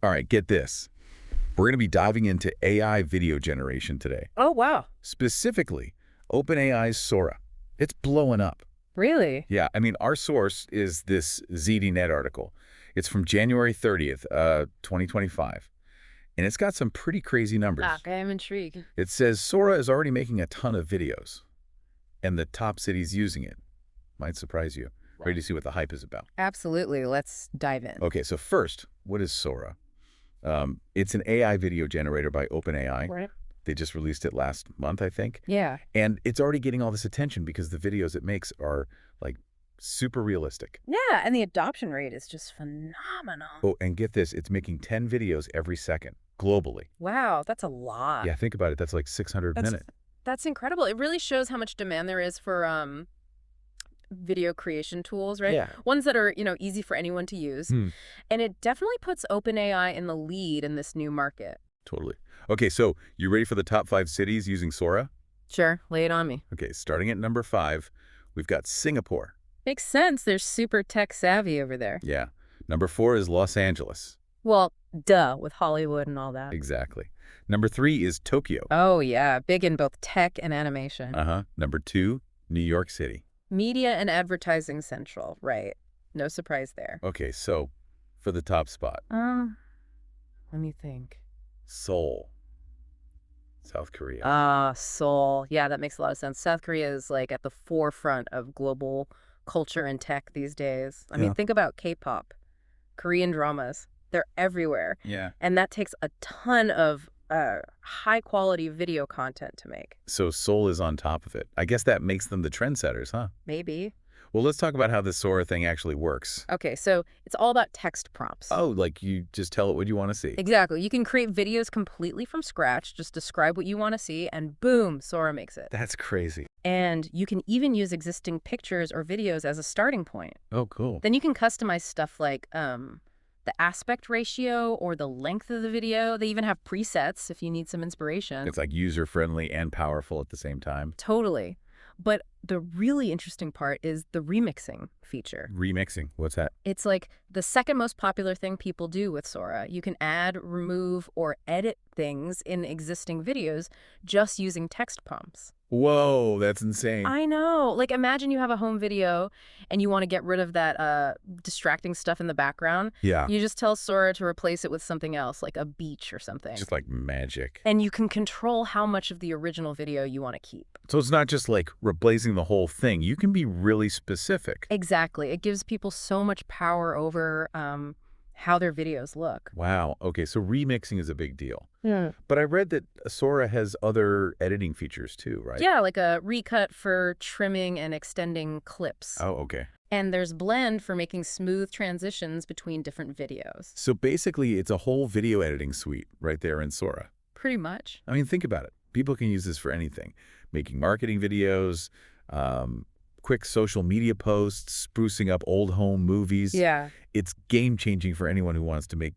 All right, get this. We're going to be diving into AI video generation today. Oh, wow. Specifically, OpenAI's Sora. It's blowing up. Really? Yeah, I mean, our source is this ZDNet article. It's from January 30th, 2025. And it's got some pretty crazy numbers. Okay, I'm intrigued. It says Sora is already making a ton of videos, and the top cities using it. Might surprise you. Ready to see what the hype is about? Absolutely. Let's dive in. Okay, so first, what is Sora? It's an AI video generator by OpenAI. Right. They just released it last month, I think. Yeah. And it's already getting all this attention because the videos it makes are, like, super realistic. Yeah, and the adoption rate is just phenomenal. Oh, and get this, it's making 10 videos every second, globally. Wow, that's a lot. Yeah, think about it. That's like 600 That's minutes. that's incredible. It really shows how much demand there is for video creation tools, right? Yeah. Ones that are, easy for anyone to use. And it definitely puts OpenAI in the lead in this new market. Totally. Okay, so you ready for the top 5 cities using Sora? Sure, lay it on me. Okay, starting at number 5, we've got Singapore. Makes sense. They're super tech savvy over there. Yeah. Number 4 is Los Angeles. Well, duh, with Hollywood and all that. Exactly. Number 3 is Tokyo. Oh, yeah. Big in both tech and animation. Number 2, New York City. Media and advertising central, right. No surprise there. Okay, so for the top spot, Let me think. Seoul, South Korea. Seoul. Yeah, that makes a lot of sense. South Korea is like at the forefront of global culture and tech these days. I mean, think about K-pop, Korean dramas. They're everywhere. Yeah. And that takes a ton of high-quality video content to make. So Seoul is on top of it. I guess that makes them the trendsetters, huh? Maybe. Well, let's talk about how this Sora thing actually works. Okay, so it's all about text prompts. Oh, like you just tell it what you want to see. Exactly. You can create videos completely from scratch, just describe what you want to see, and boom, Sora makes it. That's crazy. And you can even use existing pictures or videos as a starting point. Oh, cool. Then you can customize stuff like the aspect ratio or the length of the video. They even have presets if you need some inspiration. It's like user-friendly and powerful at the same time. Totally. But the really interesting part is the remixing feature. Remixing, what's that? It's like the second most popular thing people do with Sora. You can add, remove, or edit things in existing videos just using text prompts. Whoa, that's insane. I know. Like, imagine you have a home video and you want to get rid of that distracting stuff in the background. Yeah. You just tell Sora to replace it with something else, like a beach or something. Just like magic. And you can control how much of the original video you want to keep. So it's not just like replacing the whole thing. You can be really specific. Exactly. It gives people so much power over how their videos look. Wow. Okay, so remixing is a big deal. Yeah. But I read that Sora has other editing features too, right? Yeah, like a recut for trimming and extending clips. Oh, okay. And there's blend for making smooth transitions between different videos. So basically, it's a whole video editing suite right there in Sora. Pretty much. I mean, think about it. People can use this for anything. Making marketing videos, quick social media posts, sprucing up old home movies. Yeah. It's game-changing for anyone who wants to make,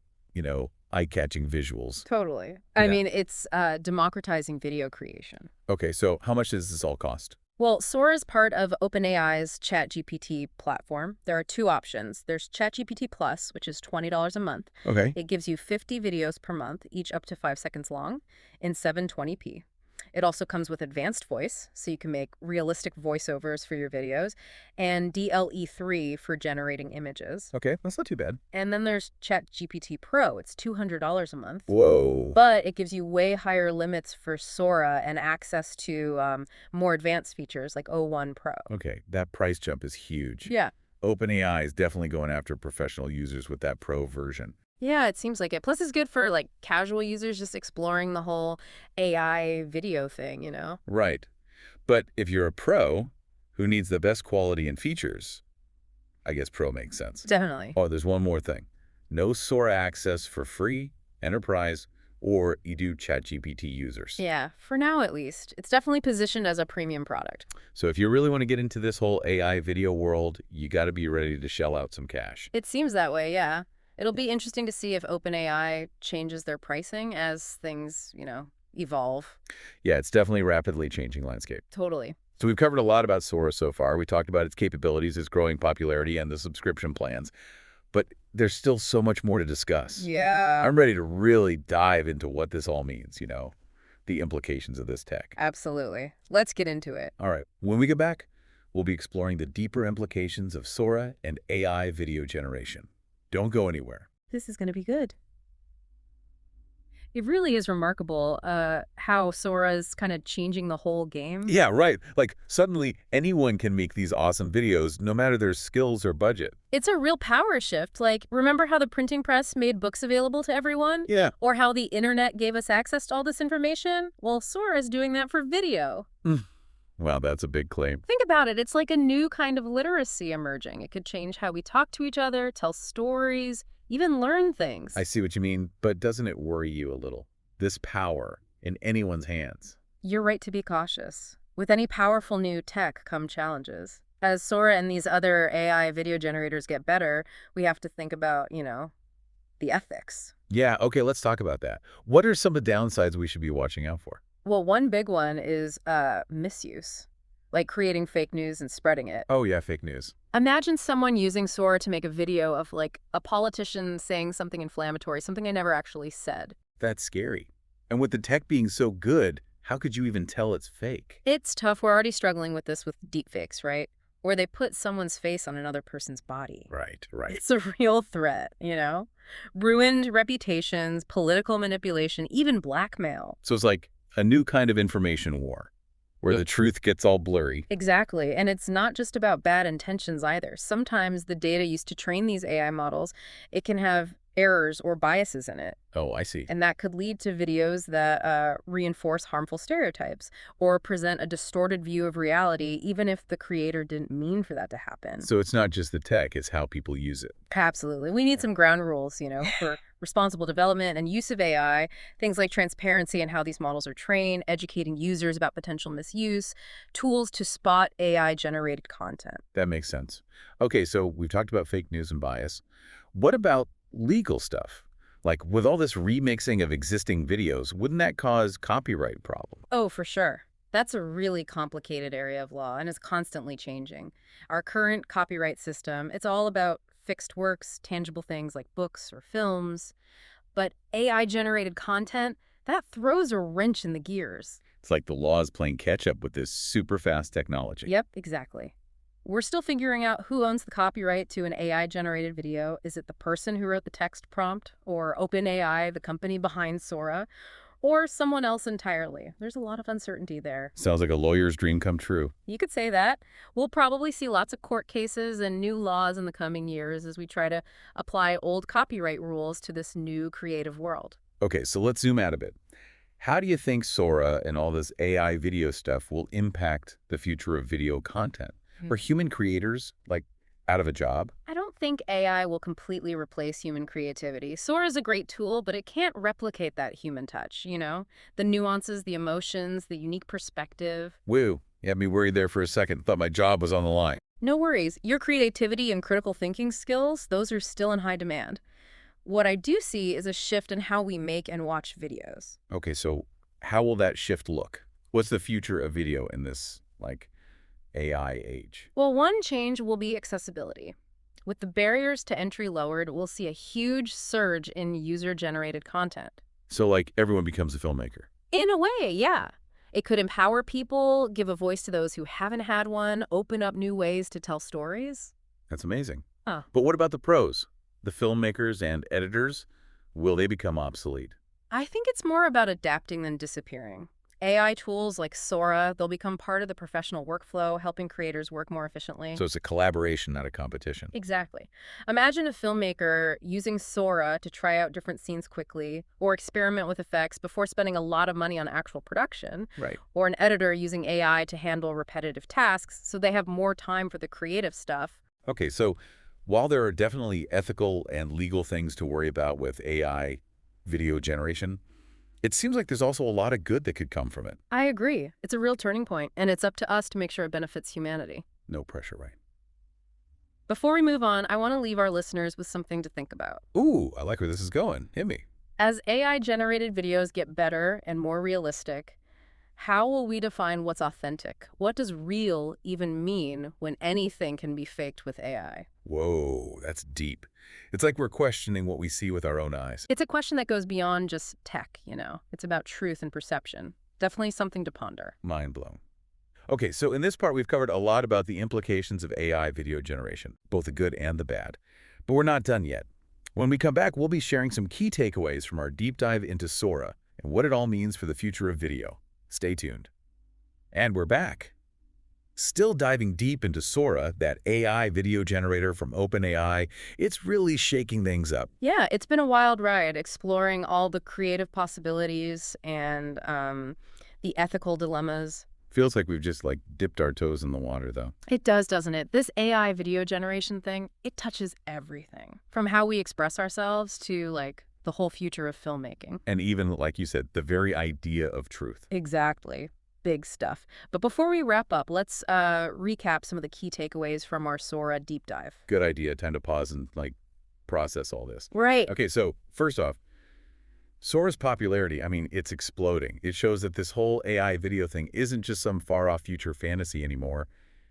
eye-catching visuals. Totally. Yeah. I mean, it's democratizing video creation. Okay, so how much does this all cost? Well, Sora is part of OpenAI's ChatGPT platform. There are 2 options. There's ChatGPT Plus, which is $20 a month. Okay. It gives you 50 videos per month, each up to 5 seconds long, in 720p. It also comes with advanced voice, so you can make realistic voiceovers for your videos, and DLE3 for generating images. Okay, that's not too bad. And then there's ChatGPT Pro. It's $200 a month. Whoa. But it gives you way higher limits for Sora and access to more advanced features like O1 Pro. Okay, that price jump is huge. Yeah. OpenAI is definitely going after professional users with that Pro version. Yeah, it seems like it. Plus, it's good for like casual users just exploring the whole AI video thing, Right. But if you're a pro who needs the best quality and features, I guess Pro makes sense. Definitely. Oh, there's one more thing. No Sora access for free, enterprise, or Edu ChatGPT users. Yeah, for now at least. It's definitely positioned as a premium product. So if you really want to get into this whole AI video world, you got to be ready to shell out some cash. It seems that way, yeah. It'll be interesting to see if OpenAI changes their pricing as things, evolve. Yeah, it's definitely a rapidly changing landscape. Totally. So we've covered a lot about Sora so far. We talked about its capabilities, its growing popularity, and the subscription plans. but there's still so much more to discuss. Yeah. I'm ready to really dive into what this all means, the implications of this tech. Absolutely. Let's get into it. All right, when we get back, we'll be exploring the deeper implications of Sora and AI video generation. Don't go anywhere. This is going to be good. It really is remarkable how Sora's kind of changing the whole game. Yeah, right. Like, suddenly anyone can make these awesome videos, no matter their skills or budget. It's a real power shift. Like, remember how the printing press made books available to everyone? Yeah. Or how the internet gave us access to all this information? Well, Sora's doing that for video. Wow, that's a big claim. Think about it. It's like a new kind of literacy emerging. It could change how we talk to each other, tell stories, even learn things. I see what you mean, but doesn't it worry you a little? This power in anyone's hands. You're right to be cautious. With any powerful new tech come challenges. As Sora and these other AI video generators get better, we have to think about, the ethics. Yeah, okay, let's talk about that. What are some of the downsides we should be watching out for? Well, one big one is misuse, like creating fake news and spreading it. Oh yeah, fake news. Imagine someone using Sora to make a video of like a politician saying something inflammatory, something I never actually said. That's scary. And with the tech being so good, how could you even tell it's fake? It's tough. We're already struggling with this with deepfakes, right? Where they put someone's face on another person's body. Right. It's a real threat, Ruined reputations, political manipulation, even blackmail. So it's like a new kind of information war, where the truth gets all blurry. Exactly. And it's not just about bad intentions either. Sometimes the data used to train these AI models, it can have errors or biases in it. Oh, I see. And that could lead to videos that reinforce harmful stereotypes or present a distorted view of reality, even if the creator didn't mean for that to happen. So it's not just the tech, it's how people use it. Absolutely. We need some ground rules, for responsible development and use of AI, things like transparency and how these models are trained, educating users about potential misuse, tools to spot AI-generated content. That makes sense. Okay, so we've talked about fake news and bias. What about legal stuff? Like, with all this remixing of existing videos, wouldn't that cause copyright problems? Oh, for sure. That's a really complicated area of law and is constantly changing. Our current copyright system, it's all about fixed works, tangible things like books or films. But AI-generated content, that throws a wrench in the gears. It's like the law is playing catch-up with this super fast technology. Yep, exactly. We're still figuring out who owns the copyright to an AI-generated video. Is it the person who wrote the text prompt, or OpenAI, the company behind Sora, or someone else entirely? There's a lot of uncertainty there. Sounds like a lawyer's dream come true. You could say that. We'll probably see lots of court cases and new laws in the coming years as we try to apply old copyright rules to this new creative world. Okay, so let's zoom out a bit. How do you think Sora and all this AI video stuff will impact the future of video content? Are human creators, like, out of a job? I don't think AI will completely replace human creativity. Sora is a great tool, but it can't replicate that human touch, The nuances, the emotions, the unique perspective. Woo, you had me worried there for a second. Thought my job was on the line. No worries. Your creativity and critical thinking skills, those are still in high demand. What I do see is a shift in how we make and watch videos. Okay, so how will that shift look? What's the future of video in this, AI age? Well, one change will be accessibility. With the barriers to entry lowered, we'll see a huge surge in user-generated content. So, everyone becomes a filmmaker? In a way, yeah. It could empower people, give a voice to those who haven't had one, open up new ways to tell stories. That's amazing. Huh. But what about the pros? The filmmakers and editors? Will they become obsolete? I think it's more about adapting than disappearing. AI tools like Sora, they'll become part of the professional workflow, helping creators work more efficiently. So it's a collaboration, not a competition. Exactly. Imagine a filmmaker using Sora to try out different scenes quickly or experiment with effects before spending a lot of money on actual production. Right. Or an editor using AI to handle repetitive tasks so they have more time for the creative stuff. Okay, so while there are definitely ethical and legal things to worry about with AI video generation, it seems like there's also a lot of good that could come from it. I agree. It's a real turning point, and it's up to us to make sure it benefits humanity. No pressure, right? Before we move on, I want to leave our listeners with something to think about. Ooh, I like where this is going. Hit me. As AI-generated videos get better and more realistic, How will we define what's authentic? What does real even mean when anything can be faked with AI? Whoa, that's deep. It's like we're questioning what we see with our own eyes. It's a question that goes beyond just tech, you know. It's about truth and perception. Definitely something to ponder. Mind blown. Okay, so in this part, we've covered a lot about the implications of AI video generation, both the good and the bad. But we're not done yet. When we come back, we'll be sharing some key takeaways from our deep dive into Sora and what it all means for the future of video. Stay tuned. And we're back. Still diving deep into Sora, that AI video generator from OpenAI, it's really shaking things up. Yeah, it's been a wild ride exploring all the creative possibilities and the ethical dilemmas. Feels like we've just dipped our toes in the water, though. It does, doesn't it? This AI video generation thing, it touches everything. From how we express ourselves to, like, the whole future of filmmaking. And even, like you said, the very idea of truth. Exactly. Big stuff. But before we wrap up, let's recap some of the key takeaways from our Sora deep dive. Good idea. Time to pause and, process all this. Right. Okay, so first off, Sora's popularity, I mean, it's exploding. It shows that this whole AI video thing isn't just some far-off future fantasy anymore.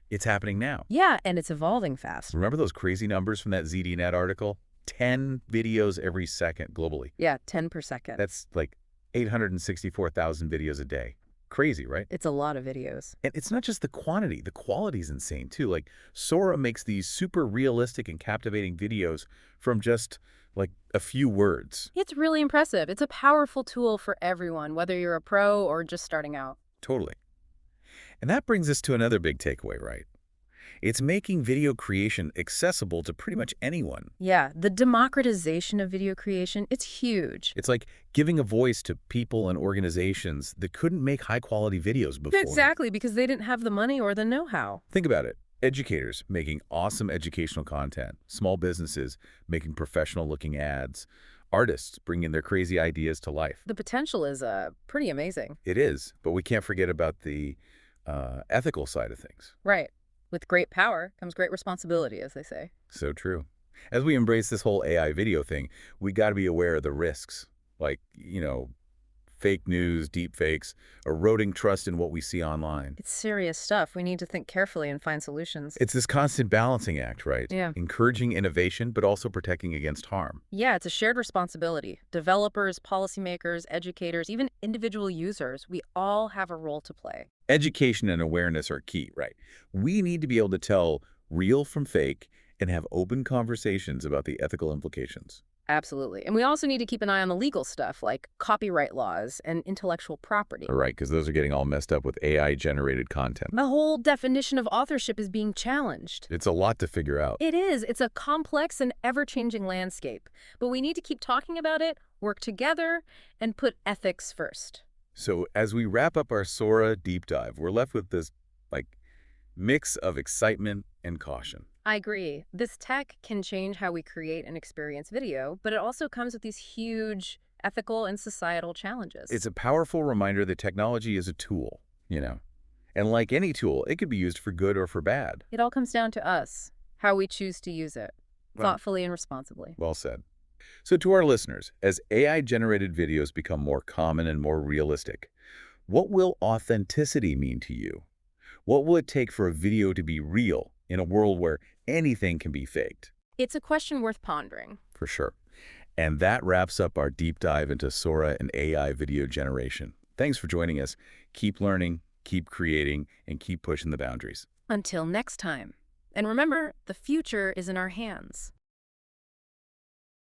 It's happening now. Yeah, and it's evolving fast. Remember those crazy numbers from that ZDNet article? 10 videos every second globally. Yeah, 10 per second. That's like 864,000 videos a day. Crazy, right? It's a lot of videos. And it's not just the quantity. The quality's insane, too. Like, Sora makes these super realistic and captivating videos from just, a few words. It's really impressive. It's a powerful tool for everyone, whether you're a pro or just starting out. Totally. And that brings us to another big takeaway, right? It's making video creation accessible to pretty much anyone. Yeah, the democratization of video creation, it's huge. It's like giving a voice to people and organizations that couldn't make high-quality videos before. Exactly, because they didn't have the money or the know-how. Think about it. Educators making awesome educational content, small businesses making professional-looking ads, artists bringing their crazy ideas to life. The potential is pretty amazing. It is, but we can't forget about the ethical side of things. Right. With great power comes great responsibility, as they say. So true. As we embrace this whole AI video thing, we got to be aware of the risks, fake news, deep fakes, eroding trust in what we see online. It's serious stuff. We need to think carefully and find solutions. It's this constant balancing act, right? Yeah. Encouraging innovation, but also protecting against harm. Yeah, it's a shared responsibility. Developers, policymakers, educators, even individual users, we all have a role to play. Education and awareness are key, right? We need to be able to tell real from fake and have open conversations about the ethical implications. Absolutely. And we also need to keep an eye on the legal stuff like copyright laws and intellectual property. Right, because those are getting all messed up with AI-generated content. The whole definition of authorship is being challenged. It's a lot to figure out. It is. It's a complex and ever-changing landscape. But we need to keep talking about it, work together, and put ethics first. So as we wrap up our Sora deep dive, we're left with this, mix of excitement and caution. I agree. This tech can change how we create and experience video, but it also comes with these huge ethical and societal challenges. It's a powerful reminder that technology is a tool, And like any tool, it could be used for good or for bad. It all comes down to us, how we choose to use it, Well, thoughtfully and responsibly. Well said. So to our listeners, as AI-generated videos become more common and more realistic, what will authenticity mean to you? What will it take for a video to be real in a world where anything can be faked? It's a question worth pondering. For sure. And that wraps up our deep dive into Sora and AI video generation. Thanks for joining us. Keep learning, keep creating, and keep pushing the boundaries. Until next time. And remember, the future is in our hands.